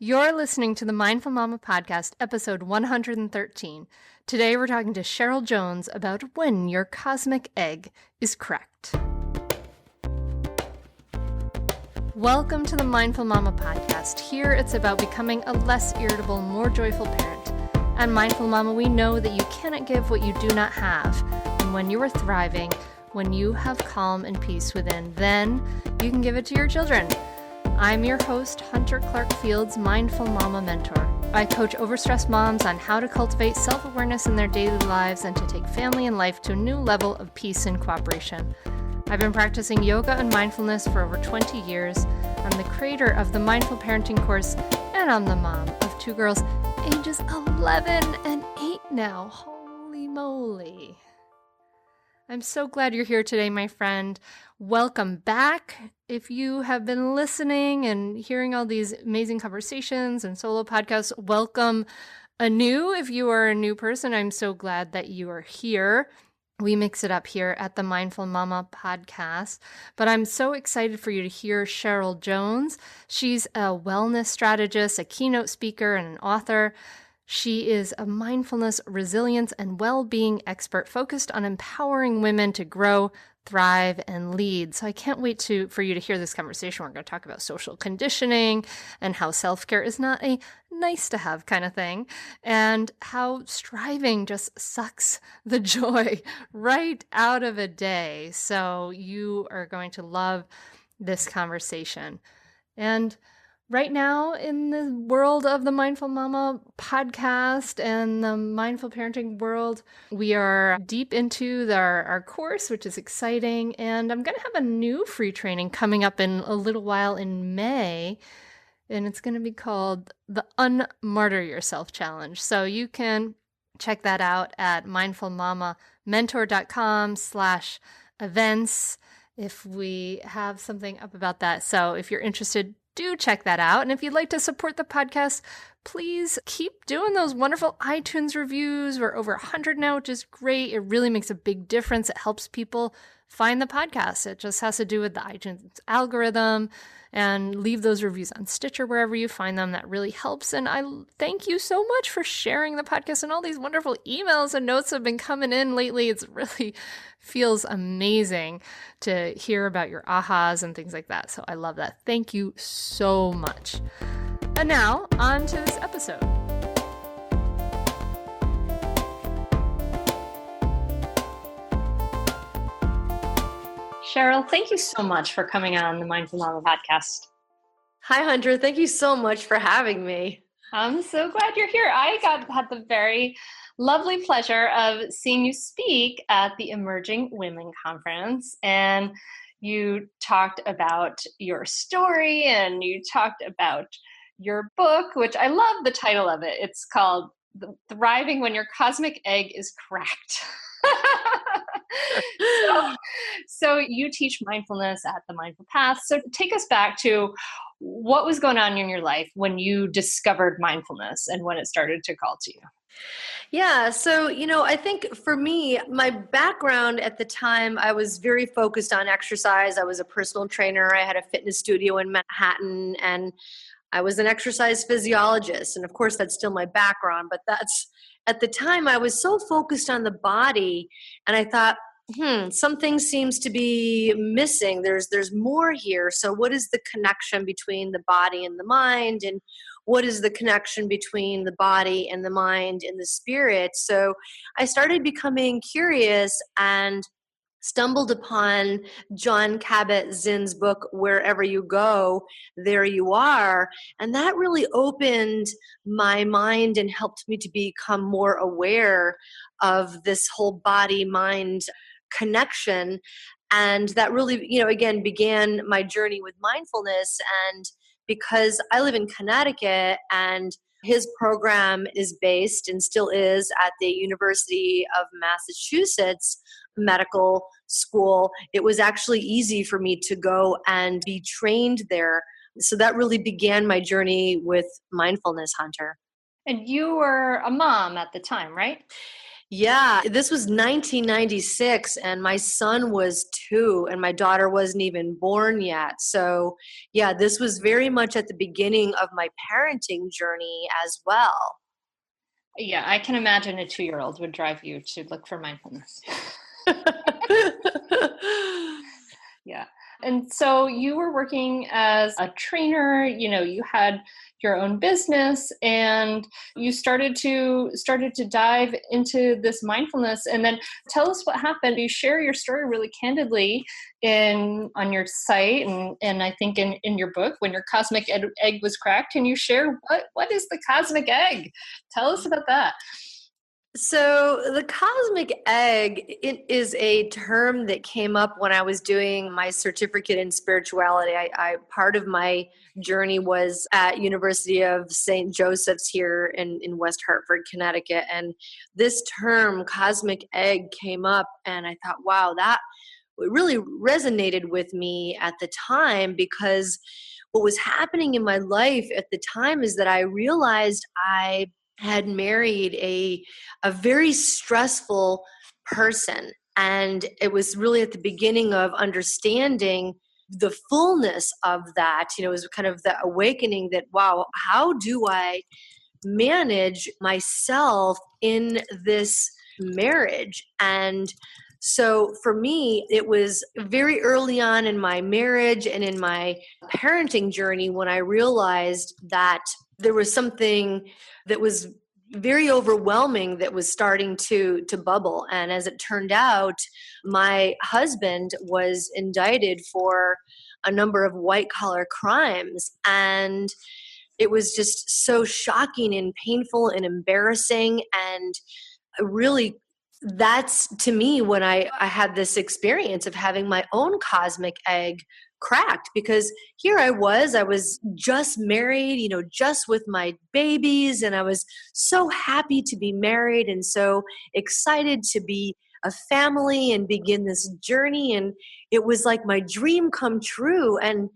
You're listening to the Mindful Mama Podcast, episode 113. Today we're talking to Cheryl Jones about when your cosmic egg is cracked. Welcome to the Mindful Mama Podcast. Here it's about becoming a less irritable, more joyful parent. At Mindful Mama, we know that you cannot give what you do not have. And when you are thriving, when you have calm and peace within, then you can give it to your children. I'm your host, Hunter Clarke-FIELDS, Mindful Mama Mentor. I coach overstressed moms on how to cultivate self-awareness in their daily lives and to take family and life to a new level of peace and cooperation. I've been practicing yoga and mindfulness for over 20 years. I'm the creator of the Mindful Parenting course, and I'm the mom of two girls, ages 11 and 8 now. Holy moly. I'm so glad you're here today, my friend. Welcome back. If you have been listening and hearing all these amazing conversations and solo podcasts, welcome anew. If you are a new person, I'm so glad that you are here. We mix it up here at the Mindful Mama Podcast, but I'm so excited for you to hear Cheryl Jones. She's a wellness strategist, a keynote speaker, and an author. She is a mindfulness, resilience, and well-being expert focused on empowering women to grow, thrive, and lead. So I can't wait for you to hear this conversation. We're going to talk about social conditioning and how self-care is not a nice to have kind of thing, and how striving just sucks the joy right out of a day. So you are going to love this conversation. And right now, in the world of the Mindful Mama podcast and the mindful parenting world, we are deep into our course, which is exciting. And I'm going to have a new free training coming up in a little while in May. And it's going to be called the Unmartyr Yourself Challenge. So you can check that out at mindfulmamamentor.com/events if we have something up about that. So if you're interested, do check that out. And if you'd like to support the podcast, please keep doing those wonderful iTunes reviews. We're over 100 now, which is great. It really makes a big difference. It helps people find the podcast. It just has to do with the iTunes algorithm. And leave those reviews on Stitcher, wherever you find them. That really helps. And I thank you so much for sharing the podcast, and all these wonderful emails and notes have been coming in lately. It really feels amazing to hear about your ahas and things like that. So I love that. Thank you so much. And now on to this episode. Cheryl, thank you so much for coming on the Mindful Mama podcast. Hi, Hunter. Thank you so much for having me. I'm so glad you're here. I had the very lovely pleasure of seeing you speak at the Emerging Women Conference, and you talked about your story and you talked about your book, which I love the title of it. It's called Thriving When Your Cosmic Egg is Cracked. So you teach mindfulness at the Mindful Path. So take us back to what was going on in your life when you discovered mindfulness and when it started to call to you. Yeah. So, I think for me, my background at the time, I was very focused on exercise. I was a personal trainer. I had a fitness studio in Manhattan, and I was an exercise physiologist. And of course, that's still my background, but at the time I was so focused on the body, and I thought, something seems to be missing. There's more here. So what is the connection between the body and the mind? And what is the connection between the body and the mind and the spirit? So I started becoming curious and stumbled upon Jon Kabat-Zinn's book, Wherever You Go, There You Are. And that really opened my mind and helped me to become more aware of this whole body-mind connection. And that really, again, began my journey with mindfulness. And because I live in Connecticut, and his program is based and still is at the University of Massachusetts Medical School, it was actually easy for me to go and be trained there. So that really began my journey with mindfulness, Hunter. And you were a mom at the time, right? Yeah, this was 1996 and my son was 2 and my daughter wasn't even born yet. So, yeah, this was very much at the beginning of my parenting journey as well. Yeah, I can imagine a 2-year-old would drive you to look for mindfulness. Yeah. And so you were working as a trainer, you had your own business and you started to dive into this mindfulness. And then tell us what happened. You share your story really candidly on your site and I think in your book, When Your Cosmic Egg Was Cracked. Can you share what is the cosmic egg? Tell us about that. So, the cosmic egg, it is a term that came up when I was doing my certificate in spirituality. I part of my journey was at University of St. Joseph's here in West Hartford, Connecticut, and this term cosmic egg came up and I thought, wow, that really resonated with me at the time, because what was happening in my life at the time is that I realized I had married a very stressful person, and it was really at the beginning of understanding the fullness of that. It was kind of the awakening that, wow, how do I manage myself in this marriage? And so for me, it was very early on in my marriage and in my parenting journey when I realized that there was something that was very overwhelming that was starting to bubble. And as it turned out, my husband was indicted for a number of white collar crimes, and it was just so shocking and painful and embarrassing. And really, that's to me when I had this experience of having my own cosmic egg cracked, because here I was just married, just with my babies, and I was so happy to be married and so excited to be a family and begin this journey. And it was like my dream come true. And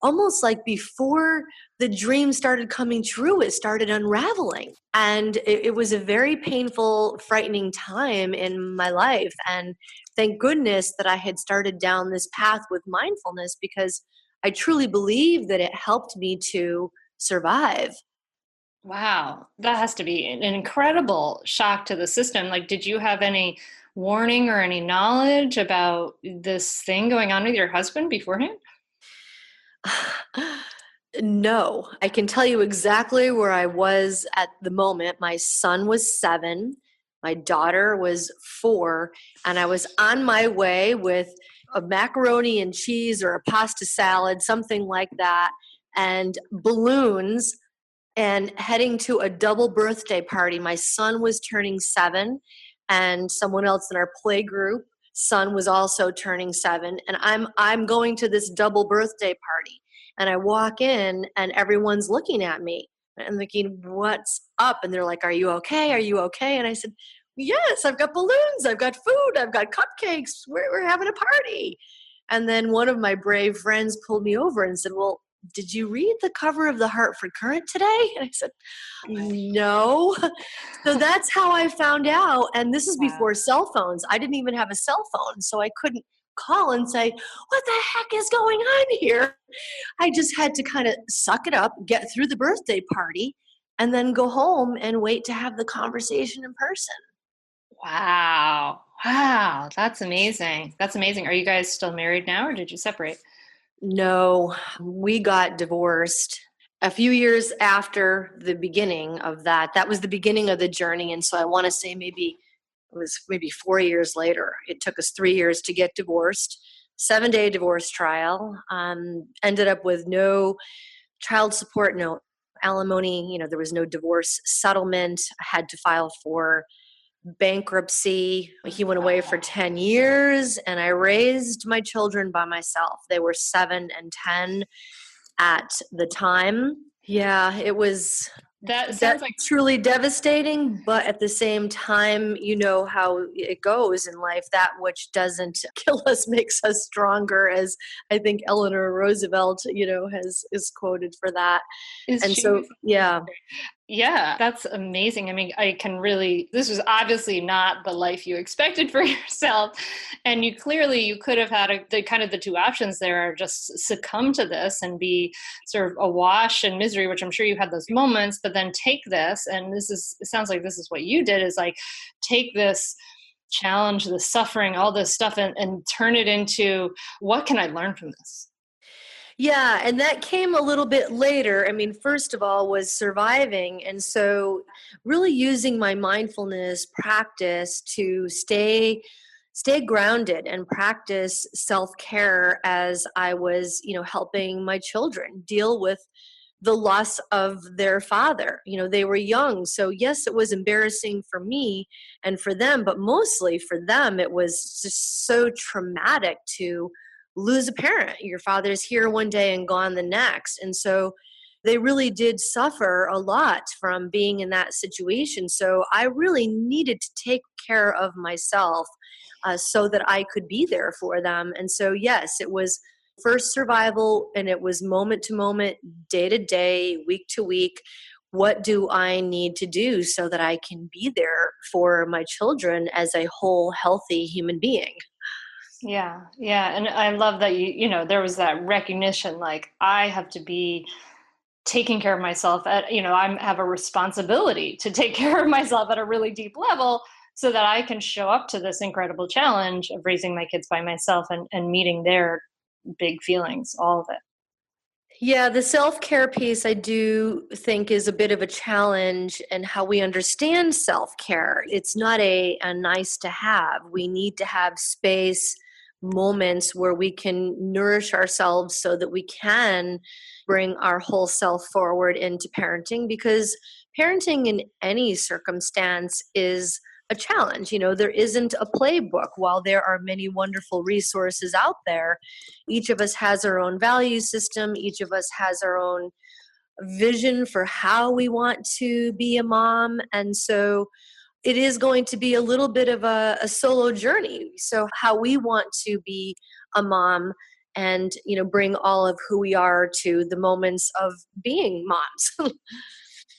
almost like before the dream started coming true, it started unraveling. And it was a very painful, frightening time in my life. And thank goodness that I had started down this path with mindfulness, because I truly believe that it helped me to survive. Wow, that has to be an incredible shock to the system. Like, did you have any warning or any knowledge about this thing going on with your husband beforehand? No, I can tell you exactly where I was at the moment. My son was 7, my daughter was 4, and I was on my way with a macaroni and cheese or a pasta salad, something like that, and balloons, and heading to a double birthday party. My son was turning 7, and someone else in our play group son was also turning 7, and I'm going to this double birthday party. And I walk in and everyone's looking at me and I'm thinking, what's up? And they're like, are you okay? Are you okay? And I said, yes, I've got balloons, I've got food, I've got cupcakes, we're having a party. And then one of my brave friends pulled me over and said, well, did you read the cover of the Hartford Current today? And I said, no. So that's how I found out. And this is Wow. before cell phones. I didn't even have a cell phone, so I couldn't call and say, what the heck is going on here? I just had to kind of suck it up, get through the birthday party, and then go home and wait to have the conversation in person. Wow. Wow. That's amazing. That's amazing. Are you guys still married now or did you separate? No, we got divorced a few years after the beginning of that. That was the beginning of the journey. And so I want to say maybe it was maybe 4 years later. It took us 3 years to get divorced. 7-day divorce trial. Ended up with no child support, no alimony. There was no divorce settlement. I had to file for bankruptcy. He went away for 10 years and I raised my children by myself. They were 7 and 10 at the time. Yeah, it was That sounds like truly devastating, but at the same time, you know how it goes in life. That which doesn't kill us makes us stronger, as I think Eleanor Roosevelt, is quoted for that. is And she so, yeah. Yeah, that's amazing. I mean, this was obviously not the life you expected for yourself. And you could have had the two options there are just succumb to this and be sort of awash in misery, which I'm sure you had those moments, but then take this. And it sounds like this is what you did, is like take this challenge, the suffering, all this stuff, and turn it into, what can I learn from this? Yeah, and that came a little bit later. I mean, first of all, was surviving. And so really using my mindfulness practice to stay grounded and practice self-care as I was, helping my children deal with the loss of their father. They were young. So yes, it was embarrassing for me and for them, but mostly for them, it was just so traumatic to lose a parent. Your father's here one day and gone the next. And so they really did suffer a lot from being in that situation. So I really needed to take care of myself so that I could be there for them. And so, yes, it was first survival, and it was moment to moment, day to day, week to week. What do I need to do so that I can be there for my children as a whole, healthy human being? Yeah, yeah. And I love that there was that recognition, like, I have to be taking care of myself I have a responsibility to take care of myself at a really deep level so that I can show up to this incredible challenge of raising my kids by myself and meeting their big feelings, all of it. Yeah, the self-care piece I do think is a bit of a challenge in how we understand self-care. It's not a nice to have. We need to have space, moments where we can nourish ourselves so that we can bring our whole self forward into parenting, because parenting in any circumstance is a challenge. There isn't a playbook. While there are many wonderful resources out there, each of us has our own value system. Each of us has our own vision for how we want to be a mom. And so it is going to be a little bit of a solo journey. So how we want to be a mom and, bring all of who we are to the moments of being moms.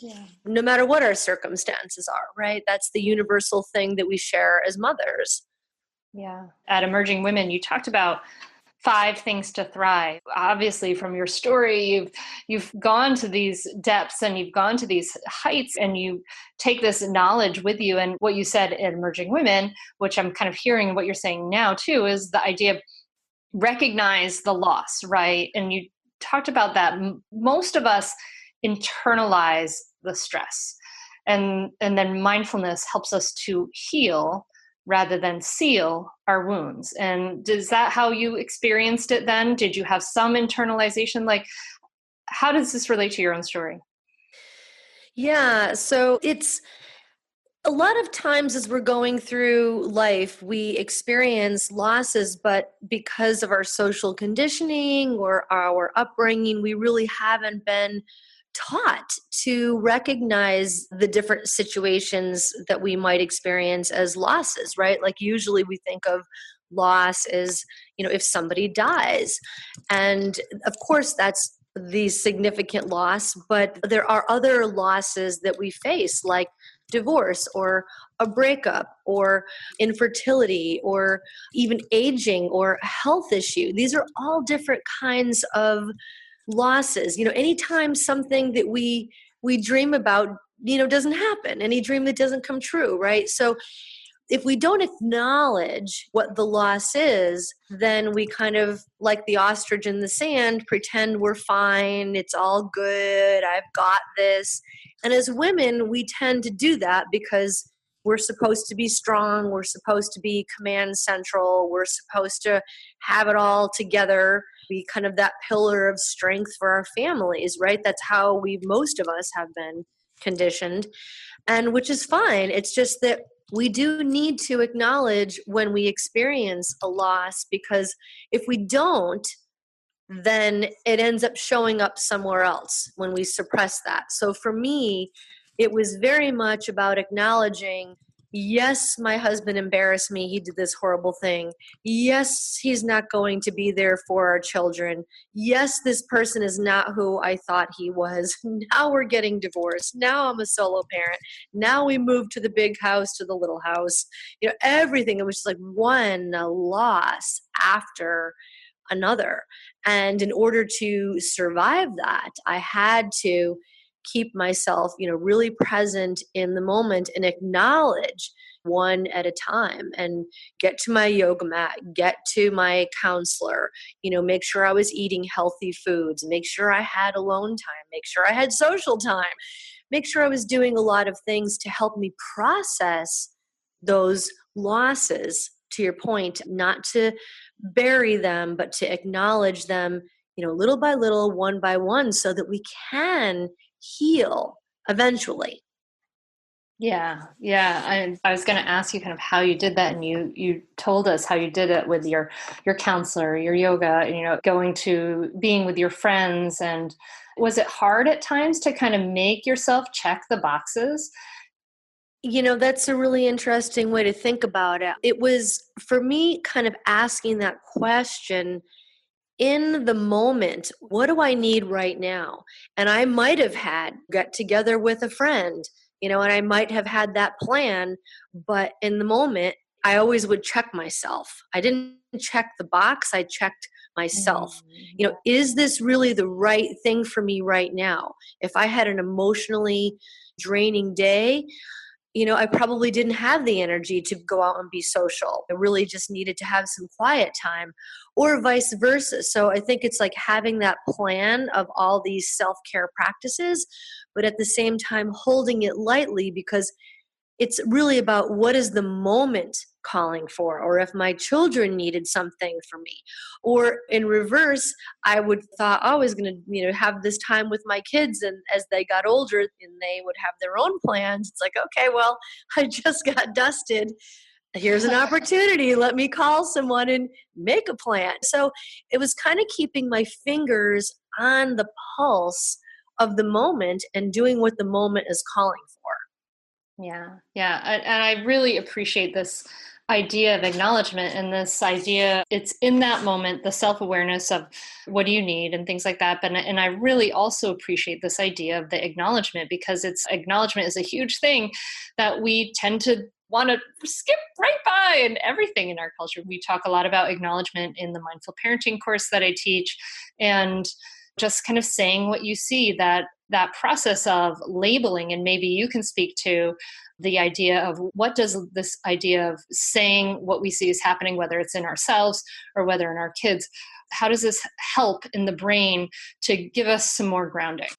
Yeah. No matter what our circumstances are, right? That's the universal thing that we share as mothers. Yeah. At Emerging Women, you talked about 5 things to thrive. Obviously, from your story, you've gone to these depths and you've gone to these heights, and you take this knowledge with you. And what you said at Emerging Women, which I'm kind of hearing what you're saying now too, is the idea of recognize the loss, right? And you talked about that. Most of us internalize the stress, and then mindfulness helps us to heal rather than seal our wounds. And is that how you experienced it then? Did you have some internalization? Like, how does this relate to your own story? Yeah, so it's a lot of times as we're going through life, we experience losses, but because of our social conditioning or our upbringing, we really haven't been taught to recognize the different situations that we might experience as losses, right? Like usually we think of loss as, if somebody dies. And of course, that's the significant loss, but there are other losses that we face, like divorce or a breakup or infertility or even aging or a health issue. These are all different kinds of losses. Anytime something that we dream about, doesn't happen, any dream that doesn't come true, right? So if we don't acknowledge what the loss is, then we kind of, like the ostrich in the sand, pretend we're fine, it's all good, I've got this. And as women, we tend to do that because we're supposed to be strong, we're supposed to be command central, we're supposed to have it all together, be kind of that pillar of strength for our families, right? That's how most of us have been conditioned, and which is fine. It's just that we do need to acknowledge when we experience a loss, because if we don't, then it ends up showing up somewhere else when we suppress that. So for me, it was very much about acknowledging, Yes, my husband embarrassed me. He did this horrible thing. Yes, he's not going to be there for our children. Yes, this person is not who I thought he was. Now we're getting divorced. Now I'm a solo parent. Now we moved to the big house, to the little house. Everything. It was just like one loss after another. And in order to survive that, I had to keep myself, really present in the moment and acknowledge one at a time and get to my yoga mat, get to my counselor, make sure I was eating healthy foods, make sure I had alone time, make sure I had social time, make sure I was doing a lot of things to help me process those losses, to your point, not to bury them, but to acknowledge them, little by little, one by one, so that we can heal eventually. Yeah. I was going to ask you kind of how you did that, and you told us how you did it with your counselor, your yoga, going to being with your friends. And was it hard at times to kind of make yourself check the boxes? That's a really interesting way to think about it. It was, for me, kind of asking that question in the moment. What do I need right now? And I might have had get together with a friend, and I might have had that plan, but in the moment, I always would check myself. I didn't check the box, I checked myself. Is this really the right thing for me right now? If I had an emotionally draining day, I probably didn't have the energy to go out and be social. I really just needed to have some quiet time, or vice versa. So I think it's like having that plan of all these self-care practices, but at the same time holding it lightly, because it's really about what is the moment calling for, or if my children needed something from me. Or in reverse, I would thought, oh, I was going to, have this time with my kids, and as they got older and they would have their own plans, it's like, okay, well, I just got dusted. Here's an opportunity. Let me call someone and make a plan. So it was kind of keeping my fingers on the pulse of the moment and doing what the moment is calling for. Yeah. And I really appreciate this idea of acknowledgement, and this idea, it's in that moment, the self-awareness of what do you need and things like that. And I really also appreciate this idea of the acknowledgement, because acknowledgement is a huge thing that we tend to want to skip right by in everything in our culture. We talk a lot about acknowledgement in the mindful parenting course that I teach, and just kind of saying what you see, that process of labeling. And maybe you can speak to the idea of what does this idea of saying what we see is happening, whether it's in ourselves or whether in our kids, how does this help in the brain to give us some more grounding?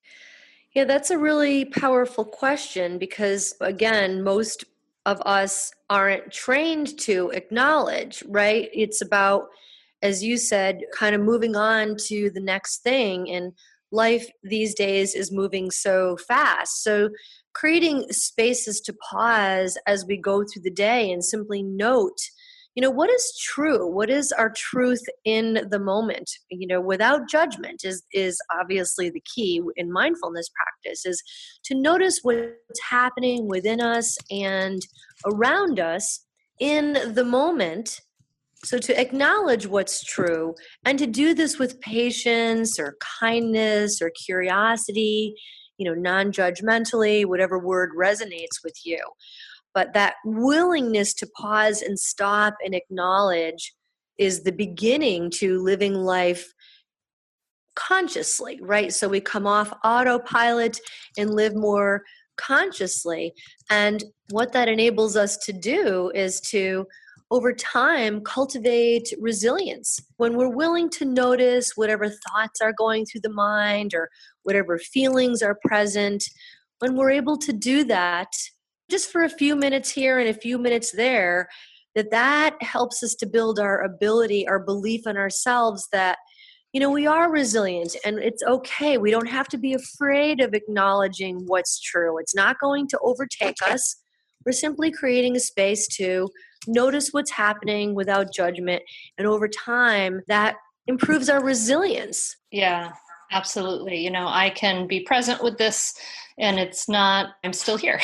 Yeah, that's a really powerful question, because, again, most of us aren't trained to acknowledge, right? It's about, as you said, kind of moving on to the next thing. And life these days is moving so fast. So creating spaces to pause as we go through the day and simply note, what is true? What is our truth in the moment? Without judgment is obviously the key in mindfulness practice, is to notice what's happening within us and around us in the moment. So to acknowledge what's true, and to do this with patience or kindness or curiosity, non-judgmentally, whatever word resonates with you. But that willingness to pause and stop and acknowledge is the beginning to living life consciously, right? So we come off autopilot and live more consciously. And what that enables us to do is to, over time, cultivate resilience. When we're willing to notice whatever thoughts are going through the mind or whatever feelings are present, when we're able to do that just for a few minutes here and a few minutes there, that helps us to build our ability, our belief in ourselves that, we are resilient and it's okay. We don't have to be afraid of acknowledging what's true. It's not going to overtake us. We're simply creating a space to notice what's happening without judgment. And over time, that improves our resilience. Yeah, absolutely. I can be present with this, and it's not, I'm still here.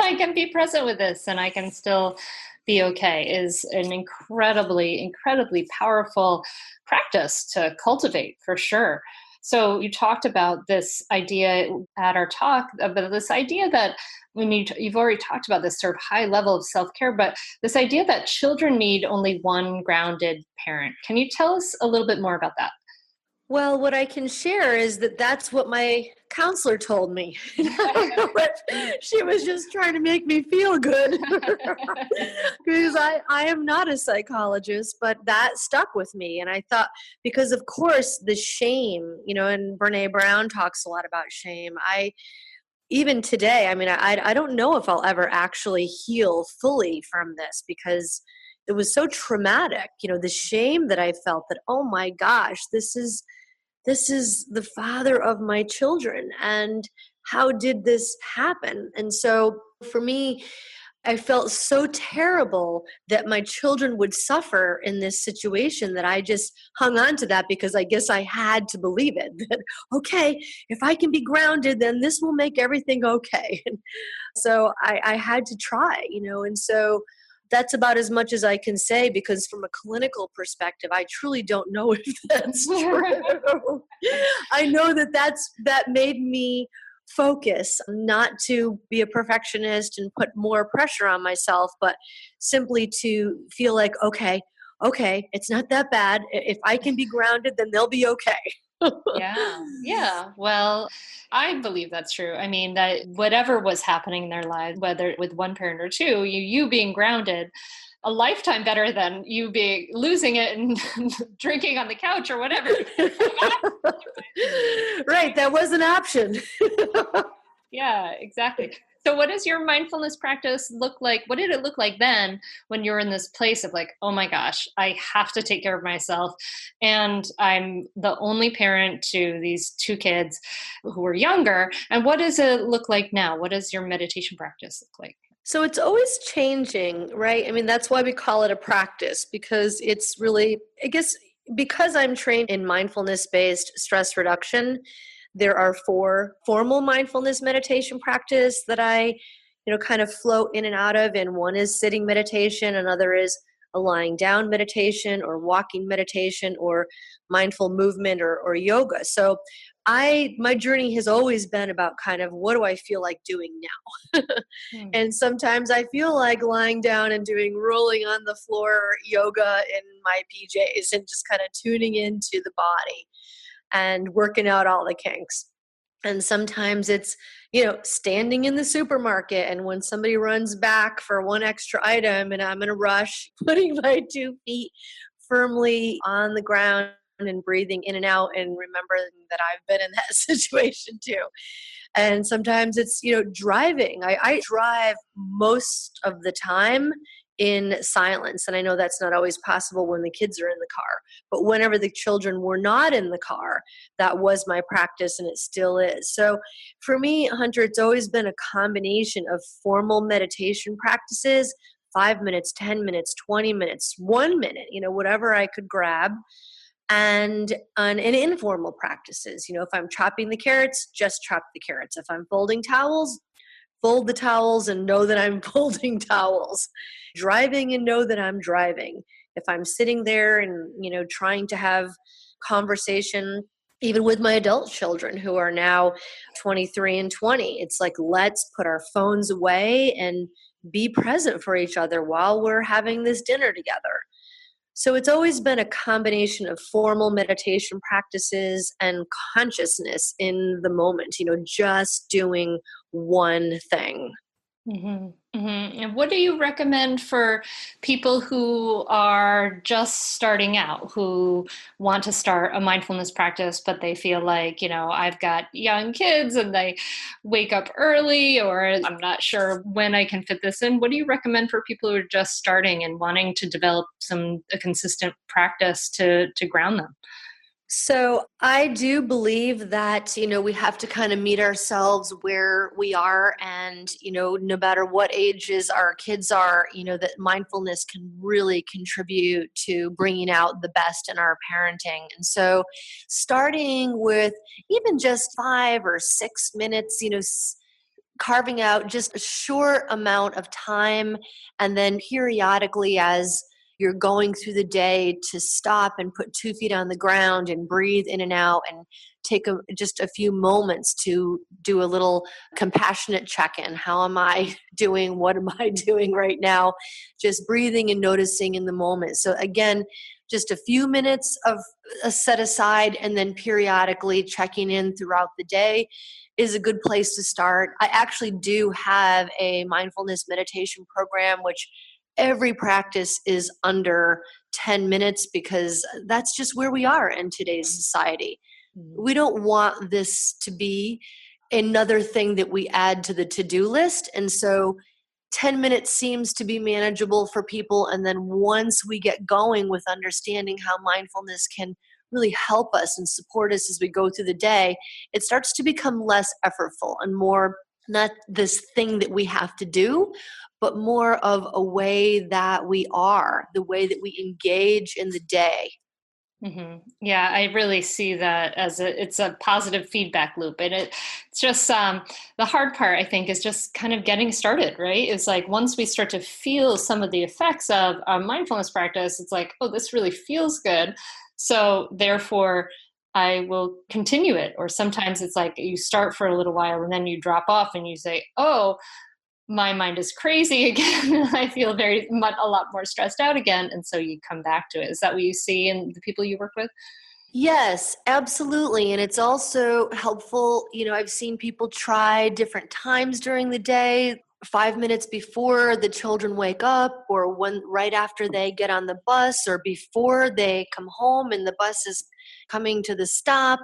I can be present with this and I can still be okay is an incredibly, incredibly powerful practice to cultivate for sure. So you talked about this idea at our talk, about this idea that you've already talked about this sort of high level of self-care, but this idea that children need only one grounded parent. Can you tell us a little bit more about that? Well, what I can share is that that's what my counselor told me. I don't know if she was just trying to make me feel good because I am not a psychologist, but that stuck with me. And I thought, because of course the shame, and Brene Brown talks a lot about shame. Even today, I mean, I don't know if I'll ever actually heal fully from this because it was so traumatic, the shame that I felt that, oh my gosh, this is the father of my children. And how did this happen? And so for me, I felt so terrible that my children would suffer in this situation that I just hung on to that because I guess I had to believe it. That, okay, if I can be grounded, then this will make everything okay. So I had to try, and so that's about as much as I can say because from a clinical perspective, I truly don't know if that's true. I know that made me focus not to be a perfectionist and put more pressure on myself, but simply to feel like, okay, it's not that bad. If I can be grounded, then they'll be okay. Yeah. Yeah. Well, I believe that's true. I mean, that whatever was happening in their lives, whether with one parent or two, you being grounded, a lifetime better than you being losing it and drinking on the couch or whatever. Right. That was an option. Yeah, exactly. So what does your mindfulness practice look like? What did it look like then when you're in this place of like, oh my gosh, I have to take care of myself. And I'm the only parent to these two kids who are younger. And what does it look like now? What does your meditation practice look like? So it's always changing, right? I mean, that's why we call it a practice because it's really, I guess, because I'm trained in mindfulness-based stress reduction, there are 4 formal mindfulness meditation practice that I, kind of flow in and out of. And one is sitting meditation, another is a lying down meditation or walking meditation or mindful movement or yoga. So my journey has always been about kind of what do I feel like doing now? And sometimes I feel like lying down and doing rolling on the floor yoga in my PJs and just kind of tuning into the body and working out all the kinks. And sometimes it's, standing in the supermarket and when somebody runs back for one extra item and I'm in a rush, putting my 2 feet firmly on the ground and breathing in and out and remembering that I've been in that situation too. And sometimes it's, driving. I drive most of the time in silence. And I know that's not always possible when the kids are in the car. But whenever the children were not in the car, that was my practice and it still is. So for me, Hunter, it's always been a combination of formal meditation practices, 5 minutes, 10 minutes, 20 minutes, 1 minute, whatever I could grab. And informal practices, if I'm chopping the carrots, just chop the carrots. If I'm folding towels, fold the towels and know that I'm folding towels. Driving and know that I'm driving. If I'm sitting there and, trying to have conversation, even with my adult children who are now 23 and 20, it's like, let's put our phones away and be present for each other while we're having this dinner together. So it's always been a combination of formal meditation practices and consciousness in the moment, just doing one thing. Mm-hmm. Mm-hmm. And what do you recommend for people who are just starting out, who want to start a mindfulness practice, but they feel like, I've got young kids and they wake up early, or I'm not sure when I can fit this in. What do you recommend for people who are just starting and wanting to develop a consistent practice to ground them? So I do believe that, we have to kind of meet ourselves where we are. And, no matter what ages our kids are, that mindfulness can really contribute to bringing out the best in our parenting. And so starting with even just 5 or 6 minutes, carving out just a short amount of time, and then periodically as you're going through the day, to stop and put 2 feet on the ground and breathe in and out, and take just a few moments to do a little compassionate check-in. How am I doing? What am I doing right now? Just breathing and noticing in the moment. So again, just a few minutes of a set aside, and then periodically checking in throughout the day is a good place to start. I actually do have a mindfulness meditation program, which every practice is under 10 minutes, because that's just where we are in today's society. We don't want this to be another thing that we add to the to-do list. And so 10 minutes seems to be manageable for people. And then once we get going with understanding how mindfulness can really help us and support us as we go through the day, it starts to become less effortful and more not this thing that we have to do, but more of a way that we are, the way that we engage in the day. Mm-hmm. Yeah, I really see that as it's a positive feedback loop. And it's just the hard part, I think, is just kind of getting started, right? It's like once we start to feel some of the effects of our mindfulness practice, it's like, oh, this really feels good. So therefore, I will continue it. Or sometimes it's like you start for a little while and then you drop off and you say, oh, my mind is crazy again. I feel a lot more stressed out again. And so you come back to it. Is that what you see in the people you work with? Yes, absolutely. And it's also helpful. I've seen people try different times during the day, 5 minutes before the children wake up, or right after they get on the bus, or before they come home and the bus is coming to the stop,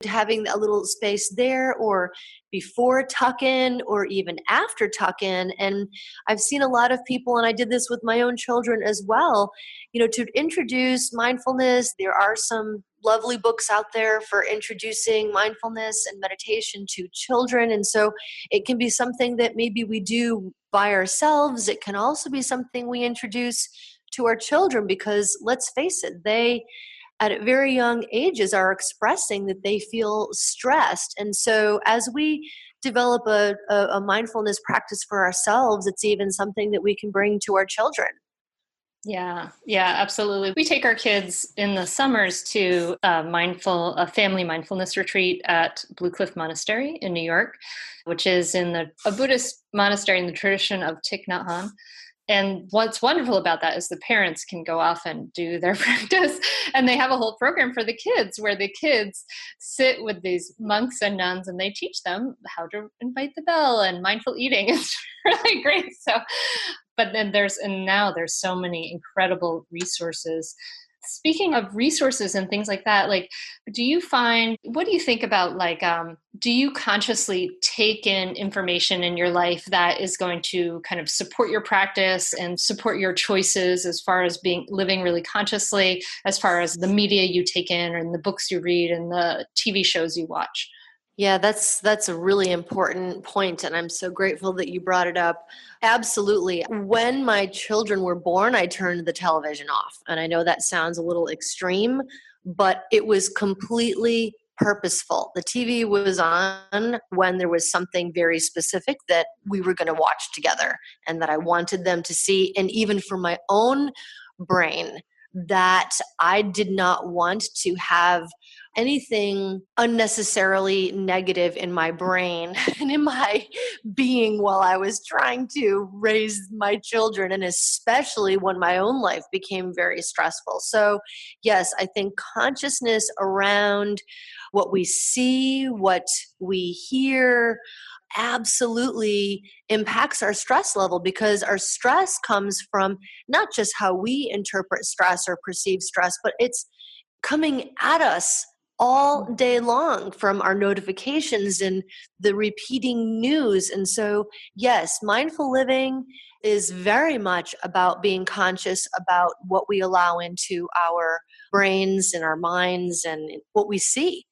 having a little space there, or before tuck-in, or even after tuck-in. And I've seen a lot of people, and I did this with my own children as well, to introduce mindfulness. There are some lovely books out there for introducing mindfulness and meditation to children. And so it can be something that maybe we do by ourselves. It can also be something we introduce to our children, because let's face it, they at very young ages are expressing that they feel stressed. And so as we develop a mindfulness practice for ourselves, it's even something that we can bring to our children. Yeah, absolutely. We take our kids in the summers to a family mindfulness retreat at Blue Cliff Monastery in New York, which is a Buddhist monastery in the tradition of Thich Nhat Hanh. And what's wonderful about that is the parents can go off and do their practice, and they have a whole program for the kids where the kids sit with these monks and nuns and they teach them how to invite the bell and mindful eating. It's really great. So, but then now there's so many incredible resources. Speaking of resources and things like that, like, what do you think about, like, do you consciously take in information in your life that is going to kind of support your practice and support your choices as far as living really consciously, as far as the media you take in and the books you read and the TV shows you watch? Yeah, that's a really important point, and I'm so grateful that you brought it up. Absolutely. When my children were born, I turned the television off. And I know that sounds a little extreme, but it was completely purposeful. The TV was on when there was something very specific that we were going to watch together and that I wanted them to see. And even for my own brain, that I did not want to have anything unnecessarily negative in my brain and in my being while I was trying to raise my children, and especially when my own life became very stressful. So yes, I think consciousness around what we see, what we hear, absolutely impacts our stress level, because our stress comes from not just how we interpret stress or perceive stress, but it's coming at us all day long from our notifications and the repeating news. And so, yes, mindful living is very much about being conscious about what we allow into our brains and our minds and what we see.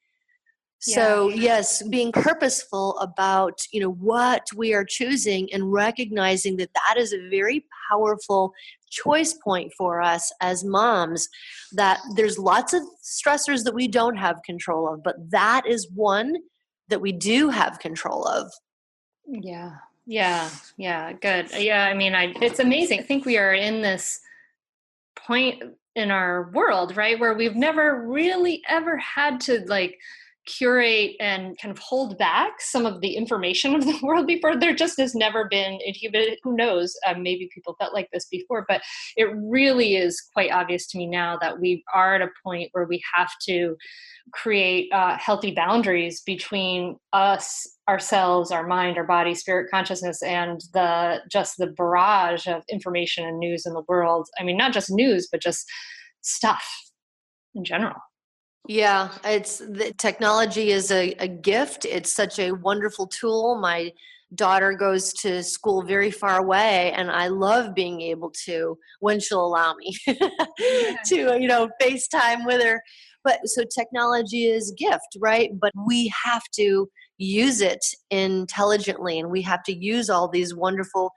So yes, being purposeful about, what we are choosing, and recognizing that that is a very powerful choice point for us as moms, that there's lots of stressors that we don't have control of, but that is one that we do have control of. Yeah. Yeah. Yeah. Good. Yeah. I mean, it's amazing. I think we are in this point in our world, right, where we've never really ever had to like curate and kind of hold back some of the information of the world before. There just has never been inhibited. Who knows? Maybe people felt like this before, but it really is quite obvious to me now that we are at a point where we have to create healthy boundaries between us, ourselves, our mind, our body, spirit, consciousness, and the barrage of information and news in the world. I mean, not just news, but just stuff in general. Yeah, it's the technology is a gift. It's such a wonderful tool. My daughter goes to school very far away, and I love being able to, when she'll allow me, to FaceTime with her. But so technology is a gift, right? But we have to use it intelligently, and we have to use all these wonderful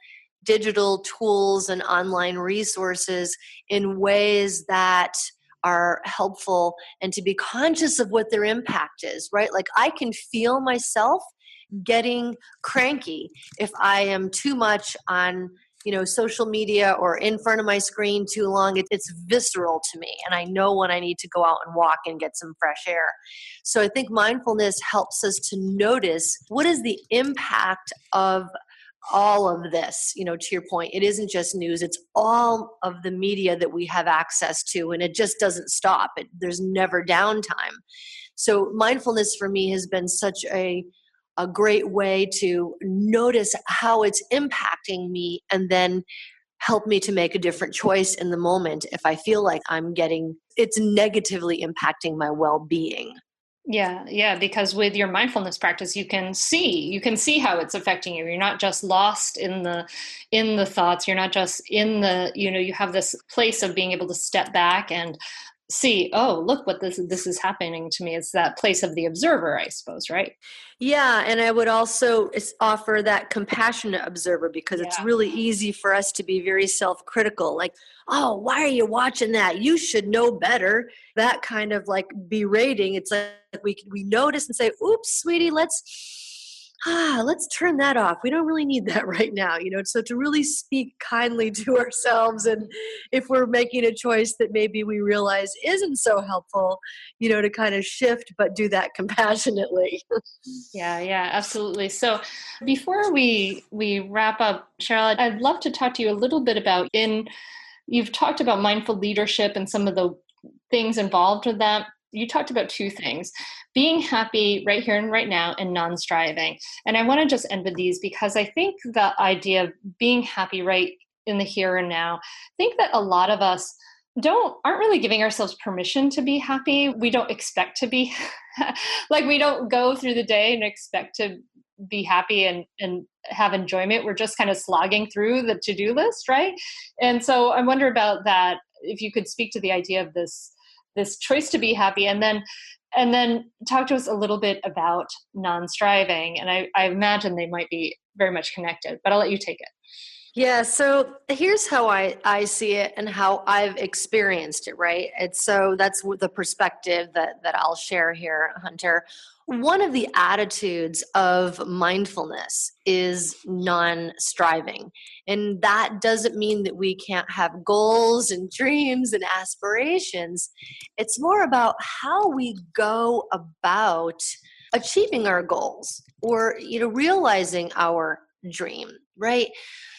digital tools and online resources in ways that are helpful, and to be conscious of what their impact is, right? Like I can feel myself getting cranky if I am too much on social media or in front of my screen too long. It's visceral to me, and I know when I need to go out and walk and get some fresh air. So I think mindfulness helps us to notice what is the impact of all of this. To your point, it isn't just news, it's all of the media that we have access to, and it just doesn't stop. There's never downtime. So mindfulness for me has been such a great way to notice how it's impacting me, and then help me to make a different choice in the moment if I feel like it's negatively impacting my well-being. Yeah, yeah, because with your mindfulness practice you can see how it's affecting you. You're not just lost in the thoughts, you're not just in you have this place of being able to step back and see, oh, look what this is happening to me. It's that place of the observer, I suppose, right? Yeah, and I would also offer that compassionate observer, because it's Yeah. really easy for us to be very self-critical, like, oh, why are you watching that? You should know better. That kind of like berating. It's like we notice and say, oops, sweetie, let's turn that off. We don't really need that right now, So to really speak kindly to ourselves, and if we're making a choice that maybe we realize isn't so helpful, to kind of shift, but do that compassionately. Yeah, yeah, absolutely. So before we wrap up, Cheryl, I'd love to talk to you a little bit about you've talked about mindful leadership and some of the things involved with that. You talked about two things: being happy right here and right now, and non-striving. And I want to just end with these, because I think the idea of being happy right in the here and now, I think that a lot of us aren't really giving ourselves permission to be happy. We don't expect to be like, we don't go through the day and expect to be happy and have enjoyment. We're just kind of slogging through the to-do list, right? And so I wonder about that, if you could speak to the idea of this choice to be happy, and then talk to us a little bit about non-striving. And I imagine they might be very much connected, but I'll let you take it. Yeah, so here's how I see it and how I've experienced it, right? That's the perspective that I'll share here, Hunter. One of the attitudes of mindfulness is non-striving. And that doesn't mean that we can't have goals and dreams and aspirations. It's more about how we go about achieving our goals, or realizing our dream, right?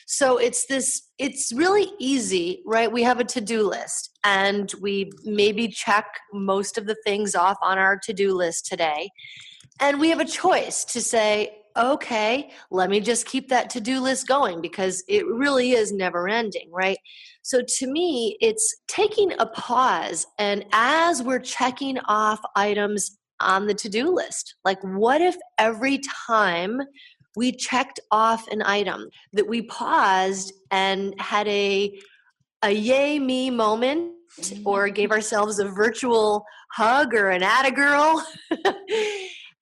So it's really easy, right? We have a to-do list, and we maybe check most of the things off on our to-do list today. And we have a choice to say, okay, let me just keep that to-do list going, because it really is never ending, right? So to me, it's taking a pause, and as we're checking off items on the to-do list, like, what if every time we checked off an item that we paused and had a yay me moment, or gave ourselves a virtual hug or an atta girl,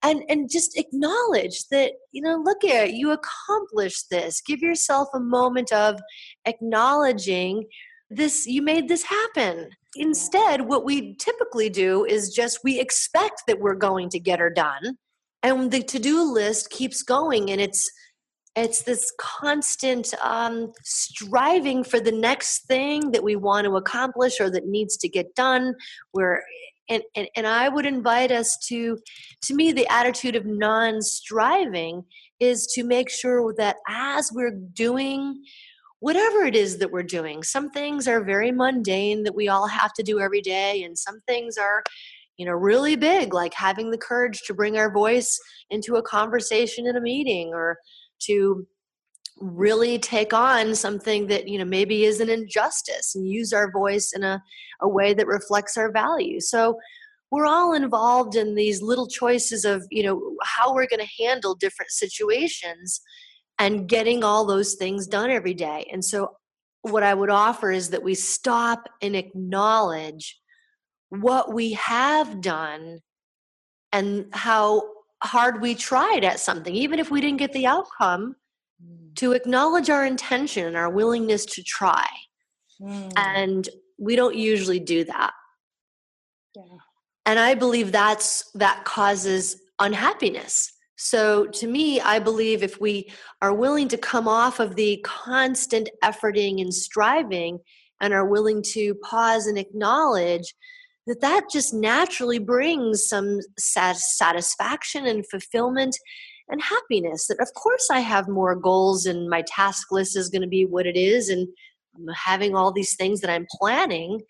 and just acknowledge that, look at you accomplished this. Give yourself a moment of acknowledging this, you made this happen. Instead, what we typically do is just we expect that we're going to get her done, and the to-do list keeps going, and it's It's this constant striving for the next thing that we want to accomplish or that needs to get done. Where and I would invite us to me, the attitude of non-striving is to make sure that as we're doing whatever it is that we're doing, some things are very mundane that we all have to do every day, and some things are, really big, like having the courage to bring our voice into a conversation in a meeting, or to really take on something that maybe is an injustice and use our voice in a way that reflects our values. So we're all involved in these little choices of how we're going to handle different situations and getting all those things done every day. And so what I would offer is that we stop and acknowledge what we have done and how hard we tried at something, even if we didn't get the outcome, to acknowledge our intention and our willingness to try. And we don't usually do that. Yeah. And I believe that causes unhappiness. So to me, I believe if we are willing to come off of the constant efforting and striving and are willing to pause and acknowledge that just naturally brings some satisfaction and fulfillment and happiness. That of course I have more goals and my task list is going to be what it is, and I'm having all these things that I'm planning.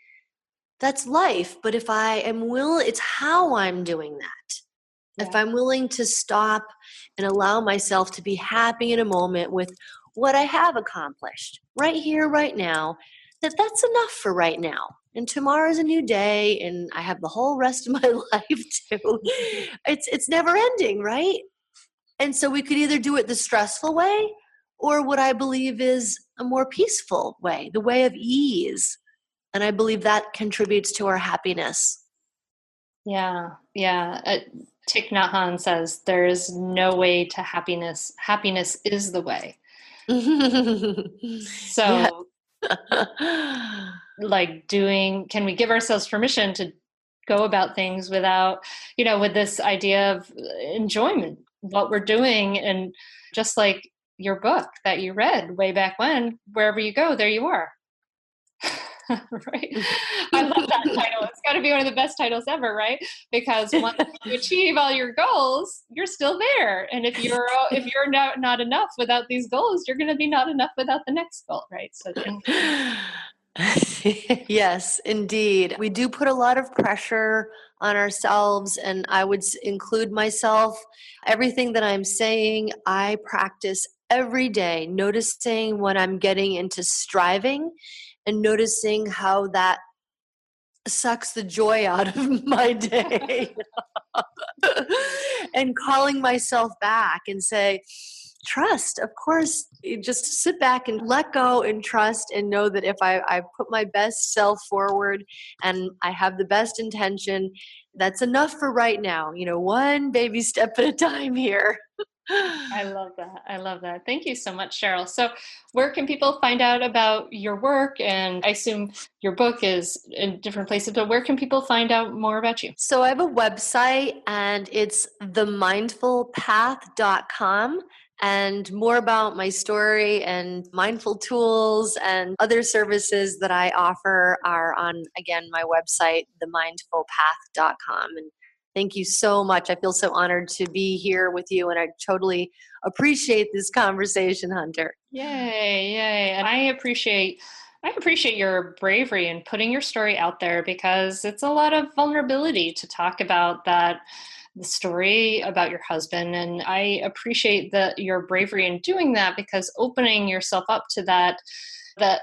That's life. But if I am willing, it's how I'm doing that. Yeah. If I'm willing to stop and allow myself to be happy in a moment with what I have accomplished right here, right now, that's enough for right now. And tomorrow's a new day, and I have the whole rest of my life too. It's never ending, right? And so we could either do it the stressful way or what I believe is a more peaceful way, the way of ease. And I believe that contributes to our happiness. Yeah. Thich Nhat Hanh says there is no way to happiness. Happiness is the way. So can we give ourselves permission to go about things without, with this idea of enjoyment, what we're doing, and just like your book that you read way back when, wherever you go, there you are. Right? I love that title. It's got to be one of the best titles ever, right? Because once you achieve all your goals, you're still there. And if you're not enough without these goals, you're going to be not enough without the next goal, right? So yes, indeed. We do put a lot of pressure on ourselves, and I would include myself. Everything that I'm saying, I practice every day, noticing when I'm getting into striving and noticing how that sucks the joy out of my day. And calling myself back and say, trust, of course, you just sit back and let go and trust and know that if I put my best self forward and I have the best intention, that's enough for right now. One baby step at a time here. I love that. Thank you so much, Cheryl. So where can people find out about your work? And I assume your book is in different places, but where can people find out more about you? So I have a website, and it's themindfulpath.com. And more about my story and mindful tools and other services that I offer are on, again, my website, themindfulpath.com. And thank you so much. I feel so honored to be here with you, and I totally appreciate this conversation, Hunter. Yay. And I appreciate your bravery in putting your story out there, because it's a lot of vulnerability to talk about the story about your husband. And I appreciate your bravery in doing that, because opening yourself up to that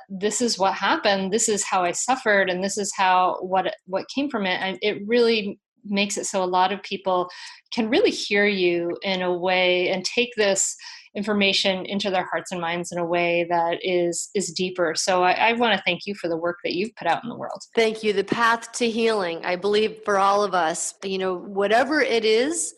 this is what happened, this is how I suffered, and this is what came from it. And it really makes it so a lot of people can really hear you in a way and take this information into their hearts and minds in a way that is deeper. So I want to thank you for the work that you've put out in the world. Thank you. The path to healing, I believe for all of us, whatever it is,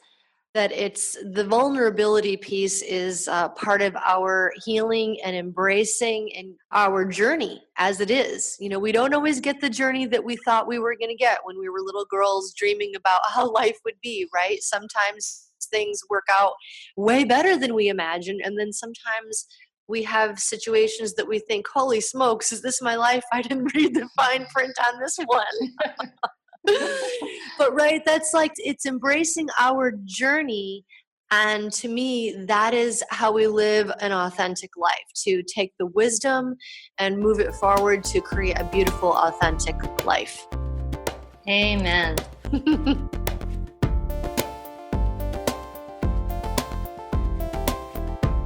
that it's the vulnerability piece is part of our healing and embracing and our journey as it is. We don't always get the journey that we thought we were going to get when we were little girls dreaming about how life would be, right? Sometimes things work out way better than we imagined. And then sometimes we have situations that we think, holy smokes, is this my life? I didn't read the fine print on this one. But right, that's like, it's embracing our journey. And to me, that is how we live an authentic life, to take the wisdom and move it forward to create a beautiful, authentic life. Amen.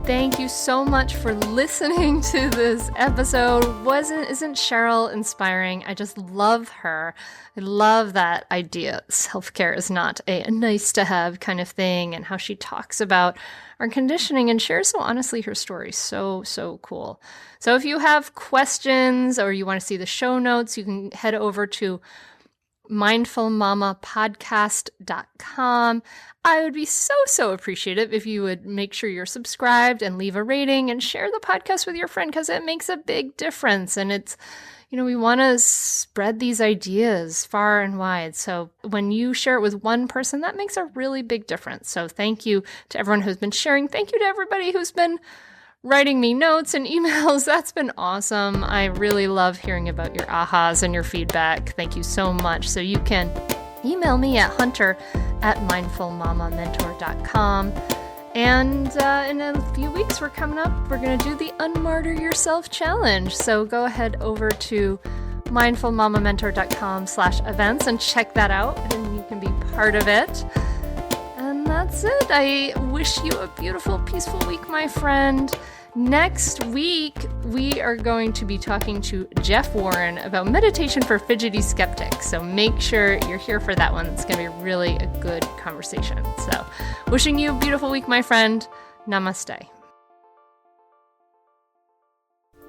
Thank you so much for listening to this episode. Isn't Cheryl inspiring? I just love her. I love that idea. Self-care is not a nice to have kind of thing, and how she talks about our conditioning and shares so honestly her story. So cool. So if you have questions or you want to see the show notes, you can head over to mindfulmamapodcast.com. I would be so appreciative if you would make sure you're subscribed and leave a rating and share the podcast with your friend, because it makes a big difference. And it's, we want to spread these ideas far and wide. So when you share it with one person, that makes a really big difference. So thank you to everyone who's been sharing. Thank you to everybody who's been writing me notes and emails. That's been awesome. I really love hearing about your ahas and your feedback. Thank you so much. So you can email me at hunter@mindfulmamamentor.com. And in a few weeks, we're coming up. We're going to do the Unmartyr Yourself Challenge. So go ahead over to mindfulmamamentor.com/events and check that out, and you can be part of it. And that's it. I wish you a beautiful, peaceful week, my friend. Next week, we are going to be talking to Jeff Warren about meditation for fidgety skeptics. So make sure you're here for that one. It's going to be really a good conversation. So wishing you a beautiful week, my friend. Namaste.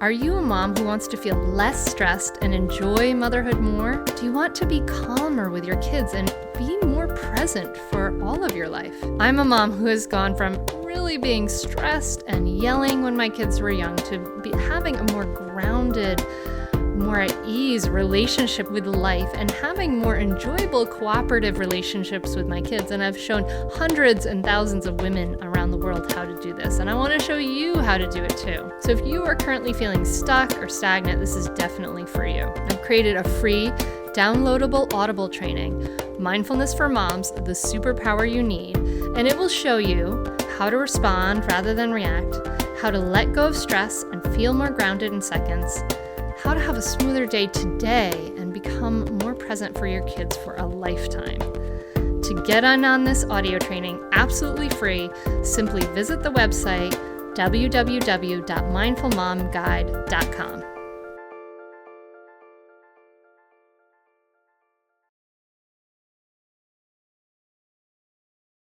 Are you a mom who wants to feel less stressed and enjoy motherhood more? Do you want to be calmer with your kids and be more present for all of your life? I'm a mom who has gone from really being stressed and yelling when my kids were young to having a more grounded, more at ease relationship with life and having more enjoyable cooperative relationships with my kids. And I've shown hundreds and thousands of women around the world how to do this. And I want to show you how to do it too. So if you are currently feeling stuck or stagnant, this is definitely for you. I've created a free downloadable Audible training, Mindfulness for Moms, the Superpower You Need. And it will show you how to respond rather than react, how to let go of stress and feel more grounded in seconds, how to have a smoother day today and become more present for your kids for a lifetime. To get on this audio training absolutely free, simply visit the website www.mindfulmomguide.com.